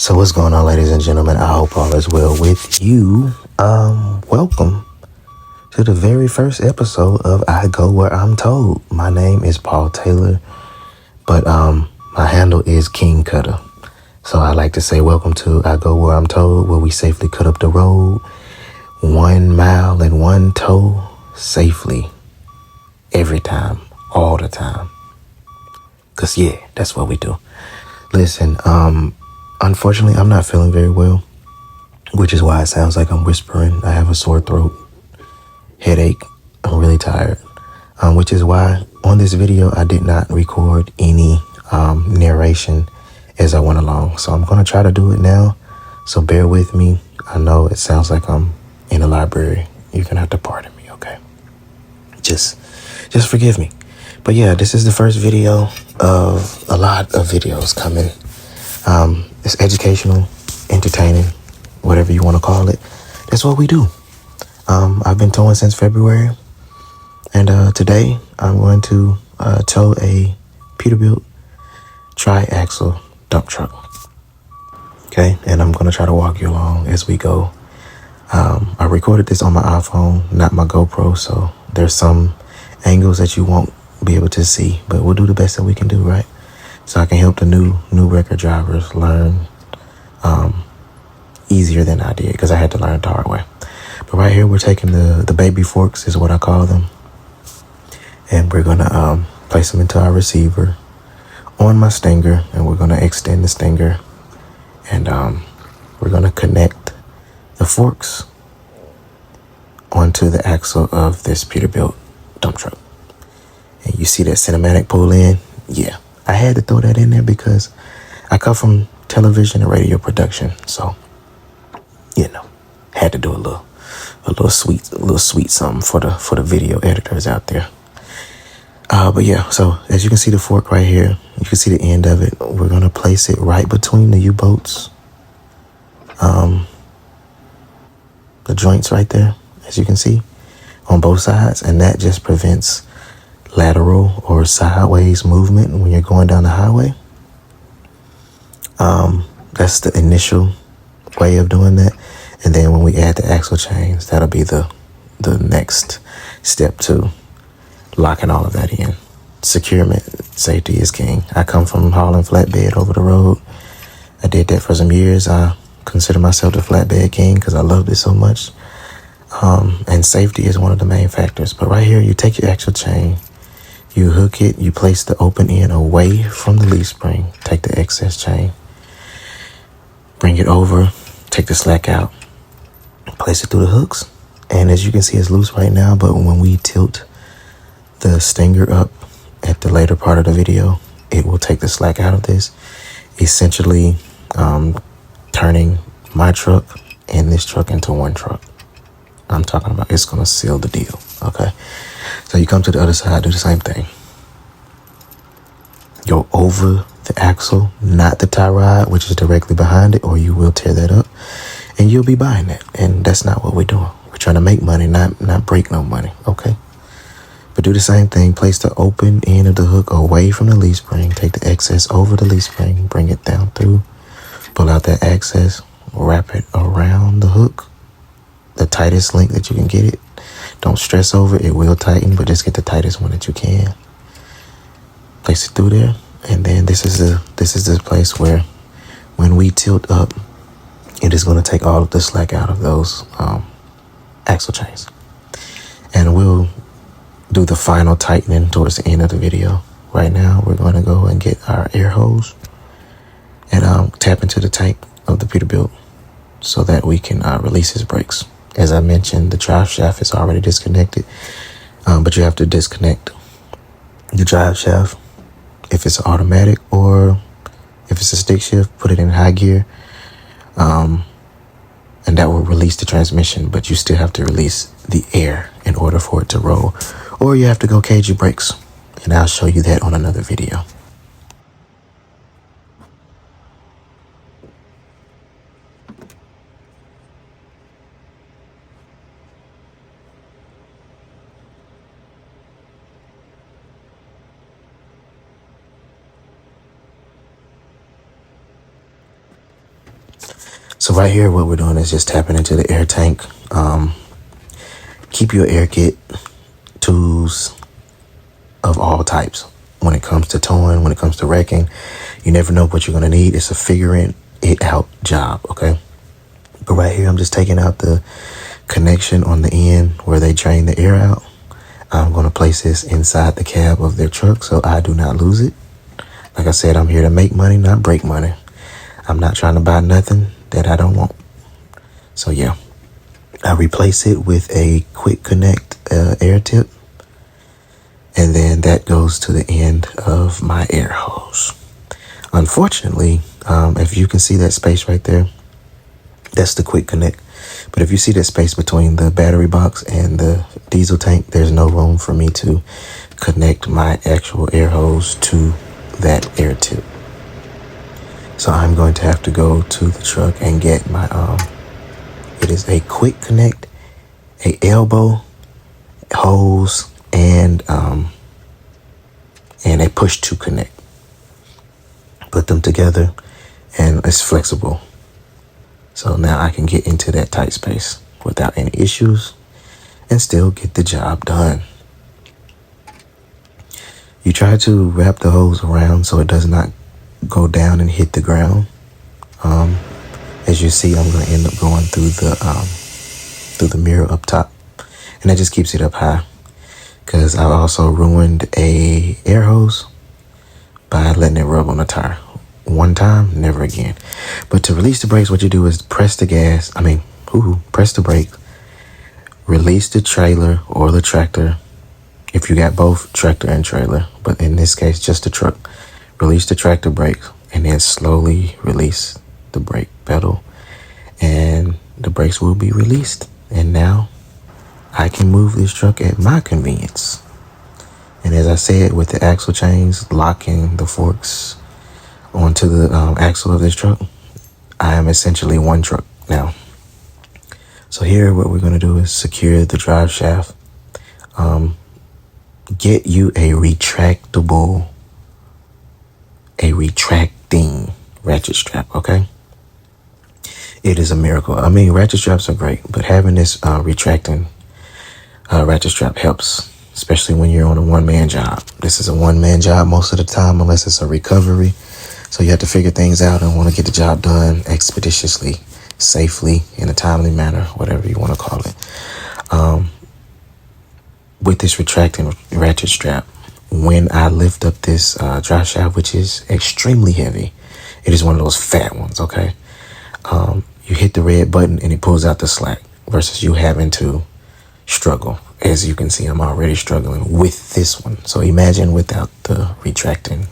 So what's going on, ladies and gentlemen? I hope all is well with you. Welcome to the very first episode of I Go Where I'm Told. My name is Paul Taylor, but my handle is King Cutta. So I like to say welcome to I Go Where I'm Told, where we safely cut up the road 1 mile and 1 toe safely every time, all the time. Cause yeah, that's what we do. Listen, unfortunately, I'm not feeling very well, which is why it sounds like I'm whispering. I have a sore throat, headache. I'm really tired, which is why on this video, I did not record any narration as I went along. So I'm going to try to do it now. So bear with me. I know it sounds like I'm in a library. You're going to have to pardon me, okay? Just forgive me. But yeah, this is the first video of a lot of videos coming. It's educational, entertaining, whatever you want to call it. That's what we do. I've been towing since February, and today I'm going to tow a Peterbilt tri-axle dump truck. Okay, and I'm going to try to walk you along as we go. I recorded this on my iPhone, not my GoPro, so there's some angles that you won't be able to see, but we'll do the best that we can do, right? So I can help the new record drivers learn easier than I did, because I had to learn the hard way. But right here, we're taking the baby forks, is what I call them, and we're gonna place them into our receiver on my stinger, and we're gonna extend the stinger, and we're gonna connect the forks onto the axle of this Peterbilt dump truck. And you see that cinematic pull in? Yeah, I had to throw that in there because I come from television and radio production, so you know, had to do a little sweet something for the video editors out there. But yeah, so as you can see the fork right here, you can see the end of it. We're gonna place it right between the U-boats, the joints right there, as you can see, on both sides, and that just prevents lateral or sideways movement when you're going down the highway. That's the initial way of doing that, and then when we add the axle chains, that'll be the next step to locking all of that in. Securement, safety is king. I come from hauling flatbed over the road. I did that for some years. I consider myself the flatbed king because I loved it so much. And safety is one of the main factors. But right here, you take your axle chain, you hook it, you place the open end away from the leaf spring, take the excess chain, bring it over, take the slack out, place it through the hooks. And as you can see, it's loose right now, but when we tilt the stinger up at the later part of the video, it will take the slack out of this, essentially turning my truck and this truck into one truck. I'm talking about it's going to seal the deal, okay? So you come to the other side, do the same thing. Go over the axle, not the tie rod, which is directly behind it, or you will tear that up, and you'll be buying it. And that's not what we're doing. We're trying to make money, not break no money, okay? But do the same thing. Place the open end of the hook away from the leaf spring. Take the excess over the leaf spring. Bring it down through. Pull out that excess. Wrap it around the hook. The tightest length that you can get it. Don't stress over it. It will tighten, but just get the tightest one that you can. Place it through there. And then this is the place where when we tilt up, it is going to take all of the slack out of those axle chains. And we'll do the final tightening towards the end of the video. Right now, we're going to go and get our air hose and tap into the tank of the Peterbilt so that we can release his brakes. As I mentioned, the drive shaft is already disconnected, but you have to disconnect the drive shaft if it's automatic, or if it's a stick shift, put it in high gear, and that will release the transmission, but you still have to release the air in order for it to roll. Or you have to go cage your brakes, and I'll show you that on another video. So right here, what we're doing is just tapping into the air tank. Keep your air kit, tools of all types. When it comes to towing, when it comes to wrecking, you never know what you're going to need. It's a figuring it out job, okay? But right here, I'm just taking out the connection on the end where they drain the air out. I'm going to place this inside the cab of their truck so I do not lose it. Like I said, I'm here to make money, not break money. I'm not trying to buy nothing that I don't want. So yeah, I replace it with a quick connect air tip. And then that goes to the end of my air hose. Unfortunately, if you can see that space right there, that's the quick connect. But if you see that space between the battery box and the diesel tank, there's no room for me to connect my actual air hose to that air tip. So I'm going to have to go to the truck and get my, it is a quick connect, a elbow hose, and a push to connect. Put them together and it's flexible. So now I can get into that tight space without any issues and still get the job done. You try to wrap the hose around so it does not go down and hit the ground. As you see, I'm going to end up going through the mirror up top, and that just keeps it up high. Because I also ruined a air hose by letting it rub on the tire. One time, never again. But to release the brakes, what you do is press the press the brake, release the trailer or the tractor. If you got both tractor and trailer, but in this case, just the truck, release the tractor brake and then slowly release the brake pedal and the brakes will be released. And now I can move this truck at my convenience. And as I said, with the axle chains locking the forks onto the axle of this truck, I am essentially one truck now. So here, what we're going to do is secure the drive shaft. Get you a retracting ratchet strap, okay? It is a miracle. I mean, ratchet straps are great, but having this retracting ratchet strap helps, especially when you're on a one-man job. This is a one-man job most of the time, unless it's a recovery. So you have to figure things out and want to get the job done expeditiously, safely, in a timely manner, whatever you want to call it. With this retracting ratchet strap, when I lift up this drive shaft, which is extremely heavy, it is one of those fat ones, okay? You hit the red button and it pulls out the slack versus you having to struggle. As you can see, I'm already struggling with this one. So imagine without the retracting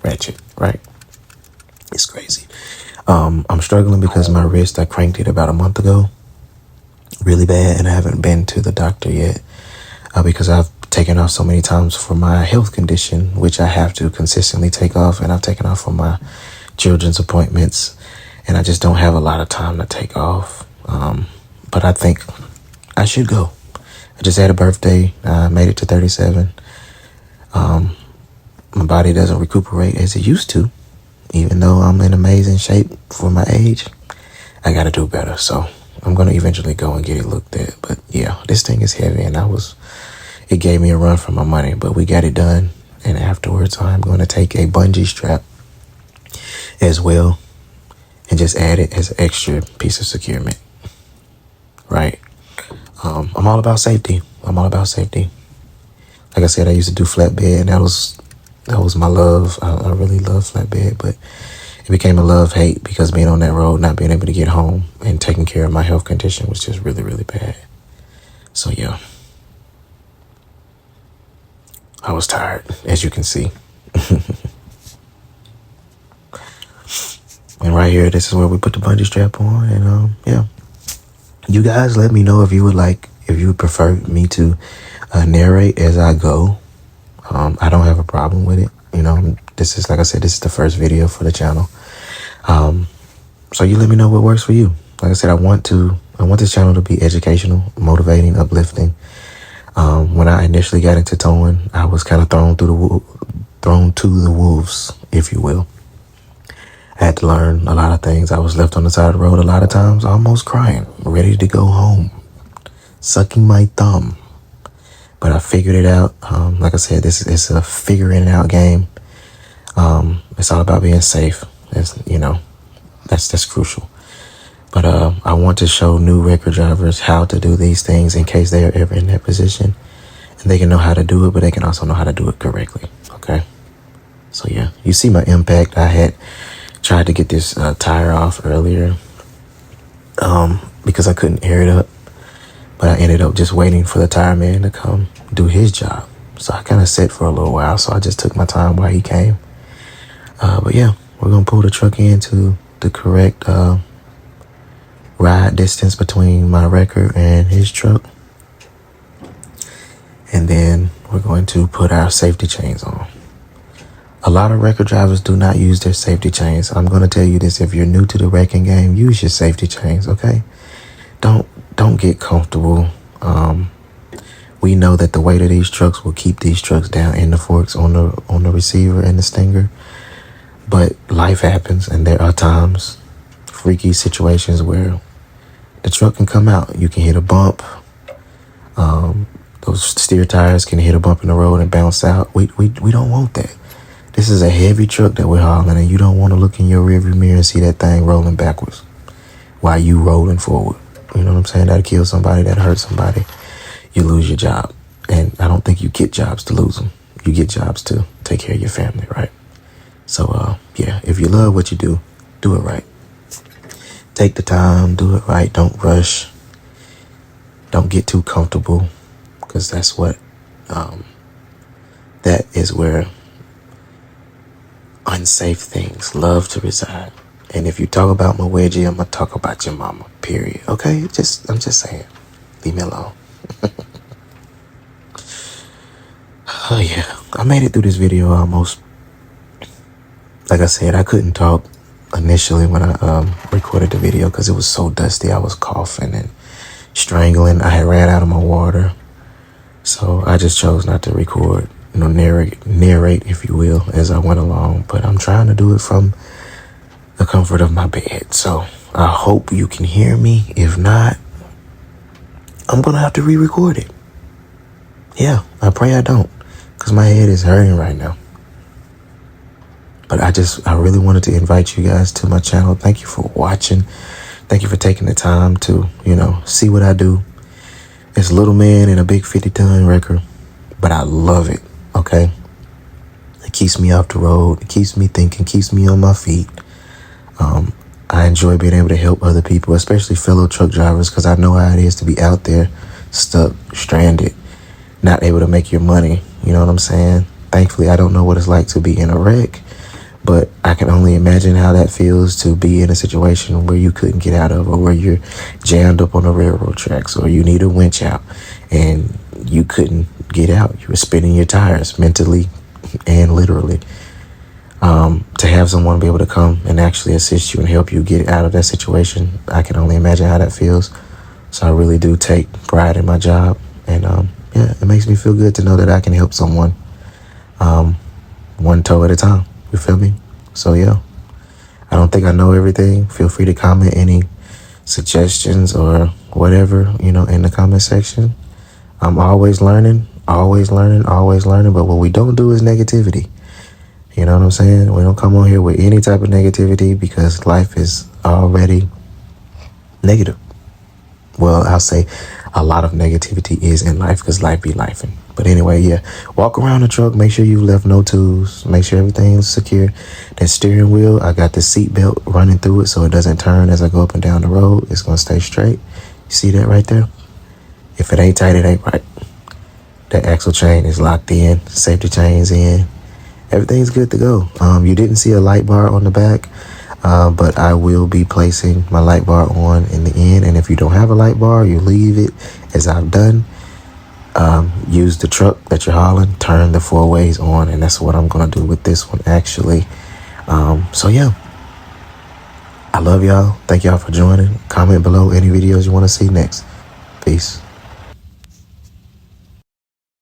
ratchet, right? It's crazy. I'm struggling because my wrist, I cranked it about a month ago, really bad, and I haven't been to the doctor yet because I've taken off so many times for my health condition, which I have to consistently take off, and I've taken off for my children's appointments, and I just don't have a lot of time to take off. But I think I should go. I just had a birthday. I made it to 37. My body doesn't recuperate as it used to. Even though I'm in amazing shape for my age, I got to do better. So I'm going to eventually go and get it looked at. But yeah, this thing is heavy, and it gave me a run for my money, but we got it done. And afterwards, I'm going to take a bungee strap as well and just add it as an extra piece of securement. Right. I'm all about safety. Like I said, I used to do flatbed, and that was my love. I really love flatbed, but it became a love-hate because being on that road, not being able to get home, and taking care of my health condition was just really, really bad. So yeah, I was tired, as you can see. And right here, this is where we put the bungee strap on, and yeah. You guys let me know if you would prefer me to narrate as I go. I don't have a problem with it. This is, like I said, this is the first video for the channel. So you let me know what works for you. Like I said, I want this channel to be educational, motivating, uplifting. When I initially got into towing, I was kind of thrown to the wolves, if you will. I Had to learn a lot of things. I was left on the side of the road a lot of times, almost crying, ready to go home, sucking my thumb. But I figured it out. Like I said, this is a figuring it out game. It's all about being safe. That's crucial. But I want to show new record drivers how to do these things in case they are ever in that position. And they can know how to do it, but they can also know how to do it correctly. Okay? So yeah, you see my impact. I had tried to get this tire off earlier because I couldn't air it up. But I ended up just waiting for the tire man to come do his job. So I kind of sat for a little while. So I just took my time while he came. But yeah, we're going to pull the truck into the correct ride distance between my wrecker and his truck. And then we're going to put our safety chains on. A lot of wrecker drivers do not use their safety chains. I'm going to tell you this. If you're new to the wrecking game, use your safety chains, okay? Don't get comfortable. We know that the weight of these trucks will keep these trucks down in the forks on the receiver and the stinger. But life happens, and there are times, freaky situations where the truck can come out. You can hit a bump. Those steer tires can hit a bump in the road and bounce out. We don't want that. This is a heavy truck that we're hauling, and you don't want to look in your rearview mirror and see that thing rolling backwards while you rolling forward. You know what I'm saying? That'll kill somebody, that'll hurt somebody. You lose your job. And I don't think you get jobs to lose them. You get jobs to take care of your family, right? So, yeah, if you love what you do it right. Take the time, do it right. Don't rush. Don't get too comfortable, because that's what, that is where unsafe things love to reside. And if you talk about my wedgie, I'm going to talk about your mama, period. Okay? I'm just saying. Leave me alone. Oh, yeah. I made it through this video almost. Like I said, I couldn't talk initially when I recorded the video because it was so dusty. I was coughing and strangling. I had ran out of my water. So I just chose not to record, narrate, if you will, as I went along. But I'm trying to do it from the comfort of my bed. So I hope you can hear me. If not, I'm going to have to re-record it. Yeah, I pray I don't, because my head is hurting right now. But I really wanted to invite you guys to my channel. Thank you for watching. Thank you for taking the time to, see what I do. It's a little man in a big 50-ton wrecker, but I love it, okay? It keeps me off the road. It keeps me thinking, keeps me on my feet. I enjoy being able to help other people, especially fellow truck drivers, because I know how it is to be out there, stuck, stranded, not able to make your money. You know what I'm saying? Thankfully, I don't know what it's like to be in a wreck, but I can only imagine how that feels to be in a situation where you couldn't get out of, or where you're jammed up on the railroad tracks, or you need a winch out and you couldn't get out. You were spinning your tires mentally and literally. To have someone be able to come and actually assist you and help you get out of that situation, I can only imagine how that feels. So I really do take pride in my job. And yeah, it makes me feel good to know that I can help someone one toe at a time. You feel me? So yeah, I don't think I know everything. Feel free to comment any suggestions or whatever, in the comment section. I'm always learning. But what we don't do is negativity. You know what I'm saying? We don't come on here with any type of negativity, because life is already negative. Well, I'll say a lot of negativity is in life, because life be lifing. But anyway, yeah, walk around the truck. Make sure you left no tools. Make sure everything's secure. That steering wheel, I got the seat belt running through it so it doesn't turn as I go up and down the road. It's going to stay straight. You see that right there? If it ain't tight, it ain't right. That axle chain is locked in. Safety chain's in. Everything's good to go. You didn't see a light bar on the back, but I will be placing my light bar on in the end. And if you don't have a light bar, you leave it as I've done. Use the truck that you're hauling, turn the 4 ways on, and that's what I'm going to do with this one, actually. So yeah, I love y'all. Thank y'all for joining. Comment below any videos you want to see next. Peace.